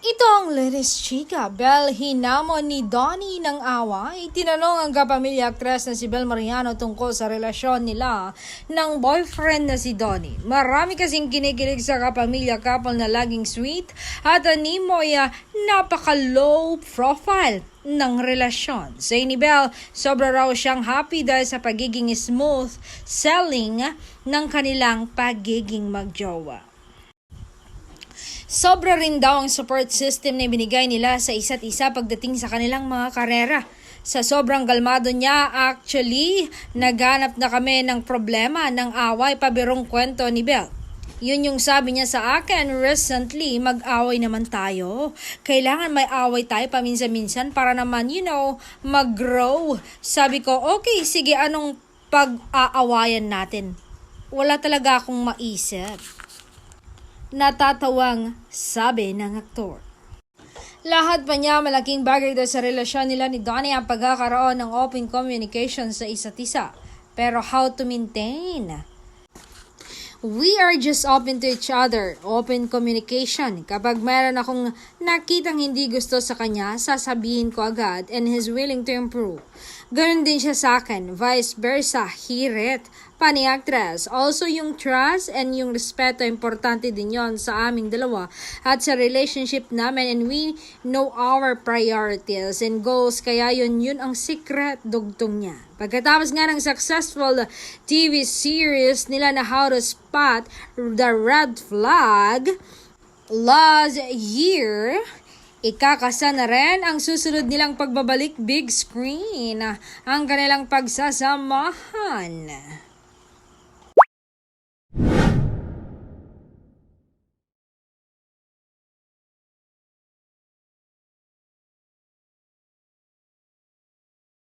Ito ang latest chika. Bel hinamon ni Donnie ng away. Tinanong ang kapamilya actress na si Bel Mariano tungkol sa relasyon nila ng boyfriend na si Donnie. Marami kasing kinikilig sa kapamilya couple na laging sweet at animoy napaka-low profile ng relasyon. Sa ni Bel, sobra raw siyang happy dahil sa pagiging smooth selling ng kanilang pagiging magjowa. Sobra rin daw ang support system na binigay nila sa isa't isa pagdating sa kanilang mga karera. Sa sobrang galmado niya, actually, naghanap na kami ng problema ng away, pabirong kwento ni Bel. Yun yung sabi niya sa akin recently, mag-away naman tayo. Kailangan may away tayo paminsan-minsan para naman, mag-grow. Sabi ko, okay, sige, anong pag-aawayan natin? Wala talaga akong maisip. Natatawang sabi ng aktor. Lahat pa niya malaking bagay daw sa relasyon nila ni Donnie ang pagkakaroon ng open communication sa isa't isa. Pero how to maintain? We are just open to each other. Open communication. Kapag meron akong nakitang hindi gusto sa kanya, sasabihin ko agad and he's willing to improve. Ganon din siya sa akin. Vice versa. Hirit. Pani actress. Also yung trust and yung respeto, importante din yon sa aming dalawa at sa relationship namin, and we know our priorities and goals, kaya yun ang secret dugtong niya. Pagkatapos nga ng successful TV series nila na How to Spot the Red Flag last year, ikakasa na rin ang susunod nilang pagbabalik big screen, ang kanilang pagsasamahan.